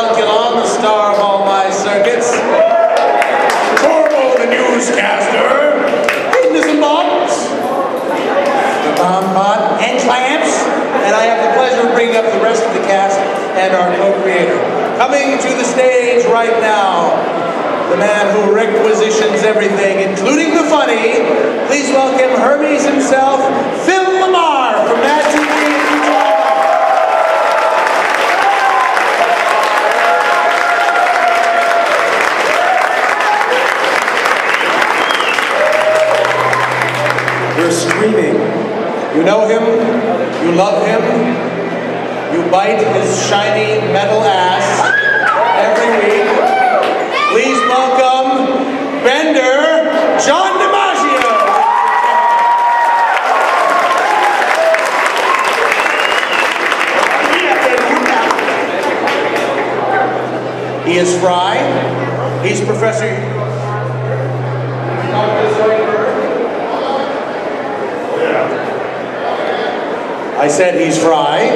Calculon, the star of all my circuits. Tormo, the newscaster. Ignis and Bombs. The Bombot and Triumphs. And I have the pleasure of bringing up the rest of the cast and our co-creator. Coming to the stage right now, the man who requisitions everything, including the funny. Please welcome Hermes himself, Phil Lamar from Mad TV and Futurama. You're screaming. You know him, you love him, you bite his shiny metal ass every week. Please welcome Bender John DiMaggio. He is Fry. He's Professor. I said he's Fry.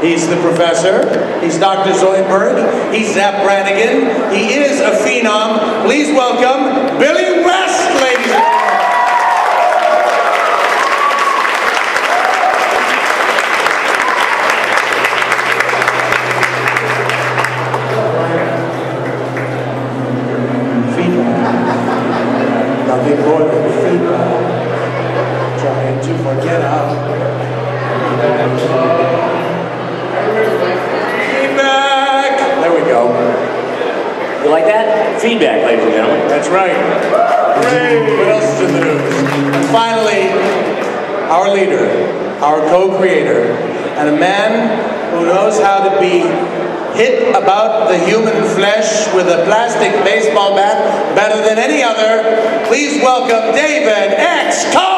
He's the professor. He's Dr. Zoidberg. He's Zap Brannigan. He is a phenom. Please welcome Billy West, ladies and gentlemen. Feedback. Nothing more than feedback. Trying to forget how. Feedback! There we go. You like that? Feedback, ladies and gentlemen. That's right. Hooray! What else is in the news? And finally, our leader, our co-creator, and a man who knows how to be hit about the human flesh with a plastic baseball bat better than any other. Please welcome David X. Cohen!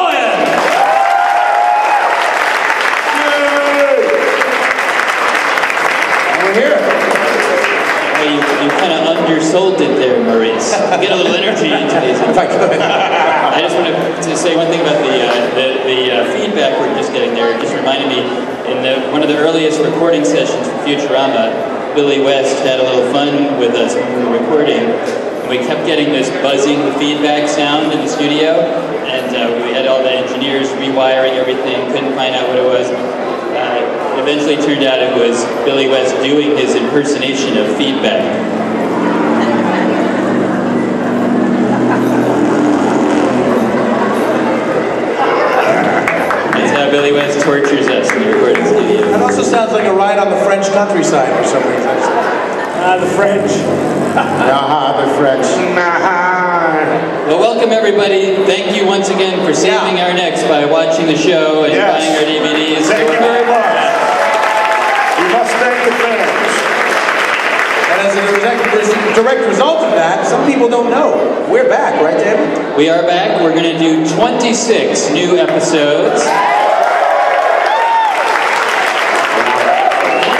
Here. Well, you kind of undersold it there, Maurice. Get a little energy into these. If I could. I just wanted to say one thing about the feedback we're just getting there. It just reminded me, in one of the earliest recording sessions for Futurama, Billy West had a little fun with us when we were recording. We kept getting this buzzing feedback sound in the studio, and we had all the engineers rewiring everything, couldn't find out what it was. Eventually turned out it was Billy West doing his impersonation of feedback. That's how Billy West tortures us in the recording studio. That also sounds like a ride on the French countryside for some reason. The French. The French. Well, welcome everybody. Thank you once again for saving our necks by watching the show and buying our DVDs. Thank you very much. You must thank the fans. And as a direct result of that, some people don't know. We're back, right, David? We are back. We're going to do 26 new episodes.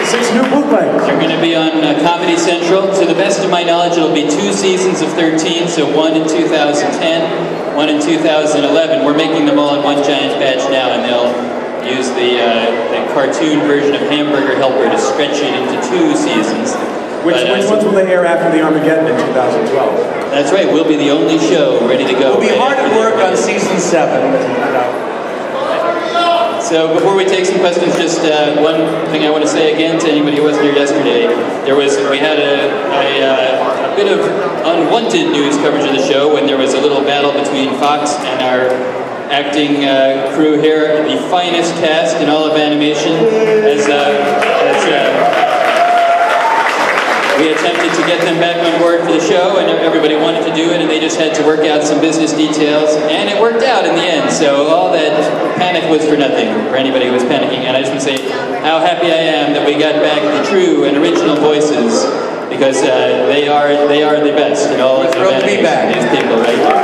26 new bootlegs. They're going to be on Comedy Central. To the best of my knowledge, it'll be 2 seasons of 13, so 1 in 2010, 1 in 2011. We're making them all in one giant batch now, and they'll use the cartoon version of Hamburger Helper to stretch it into 2 seasons. Which ones will they air after the Armageddon in 2012? That's right, we'll be the only show ready to go. We'll be hard at work on season 7. So before we take some questions, just one thing I want to say again to anybody who wasn't here yesterday. We had a bit of unwanted news coverage of the show when there was a little battle between Fox and our acting crew here, the finest cast in all of animation, as we attempted to get them back on board for the show, and everybody wanted to do it, and they just had to work out some business details, and it worked out in the end. So all that panic was for nothing, for anybody who was panicking. And I just want to say how happy I am that we got back the true and original voices, because they are the best in all of animation. These people right here.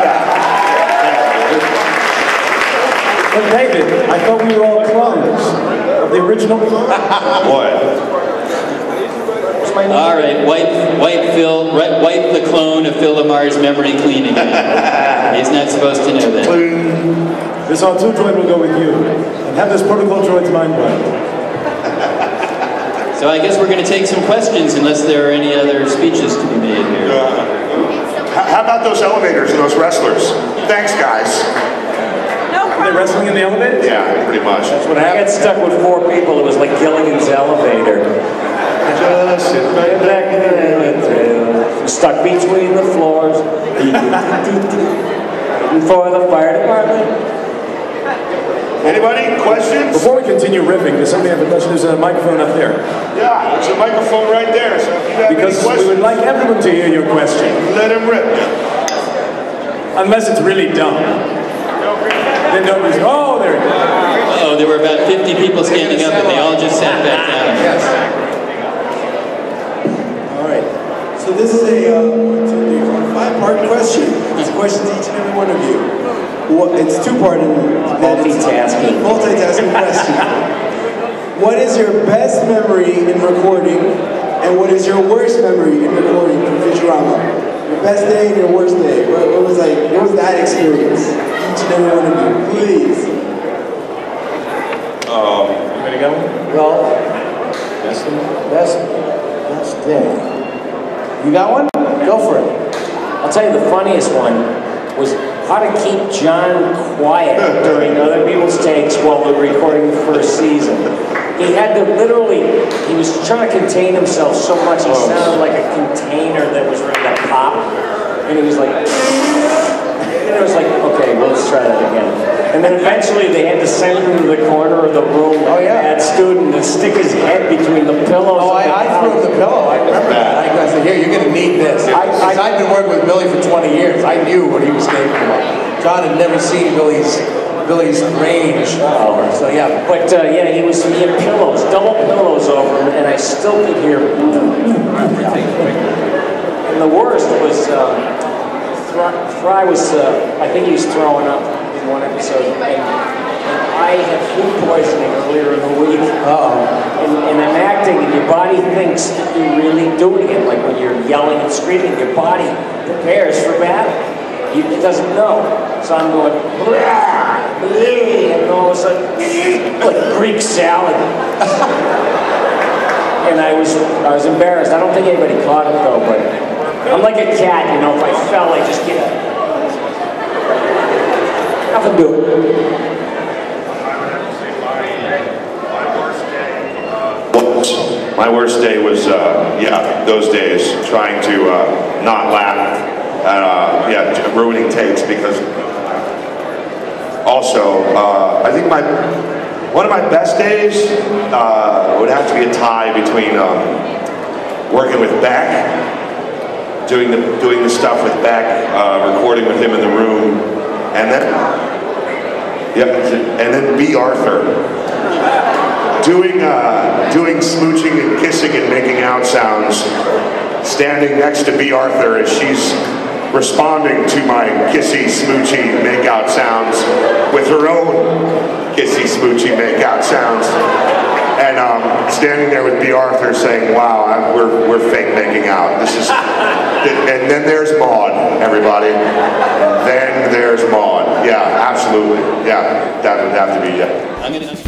But David, I thought we were all clones of the original. Boy. All right, wipe the clone of Phil Lamar's memory clean again. He's not supposed to know that. This R2 droid will go with you, and have this protocol droid's mind blown. So I guess we're going to take some questions unless there are any other speeches to be made here. How about those elevators and those wrestlers? Thanks, guys. Are they wrestling in the elevator? Yeah, pretty much. When I got stuck with 4 people, it was like Gilligan's elevator. Just sit right back in the elevator. Stuck between the floors. For the fire department. Anybody? Questions? Before we continue riffing, does somebody have a question? There's a microphone up there. Yeah, there's a microphone right there. So if you have Because any questions, we would like everyone to hear your question. let him rip. Unless it's really dumb. Then nobody's, oh, there it is. Oh, there were about 50 people standing up and they all just sat back down. Yes. All right. So this is a 5-part question. It's a question to each and every one of you. Well, it's 2-part. Multitasking. Multitasking question. What is your best memory in recording, and what is your worst memory in recording from Futurama? Your best day and your worst day. What was that experience? Each and every one of you, please. Ready to go? Well, best day. You got one? Go for it. I'll tell you the funniest one was how to keep John quiet during other people's takes while we were recording the first season. He had to literally, he was trying to contain himself so much, he sounded like a container that was ready to pop. And he was like, and it was like, okay, well, let's try that again. And then eventually they had to send him to the corner of the room like a bad student and stick his head between the pillows. Oh, I threw him the pillow. I remember that. I said, here, you're going to need this. I've been working with Billy for 20 years. I knew what he was capable of. John had never seen Billy's range. So yeah. But yeah, he had pillows, double pillows over him, and I still could hear. And the worst was, Fry was, I think he was throwing up in one episode, and I had food poisoning earlier in the week. And I'm acting, and your body thinks you're really doing it. Like when you're yelling and screaming, your body prepares for battle. It doesn't know. So I'm going, and all of a sudden, like Greek salad. And I was embarrassed. I don't think anybody caught it though, but I'm like a cat, you know, if I fell, I just get up. Nothing to do it. My worst day was, those days, trying to not laugh at, ruining takes, because also, I think one of my best days would have to be a tie between working with Beck, doing the stuff with Beck, recording with him in the room, and then B. Arthur, doing smooching and kissing and making out sounds, standing next to B. Arthur as she's responding to my kissy, smoochy, make-out sounds with her own kissy, smoochy, make-out sounds. And standing there with B. Arthur saying, wow, we're fake making out. This is, and then there's Maud, everybody. Then there's Maud. Yeah, absolutely. Yeah, that would have to be, yeah.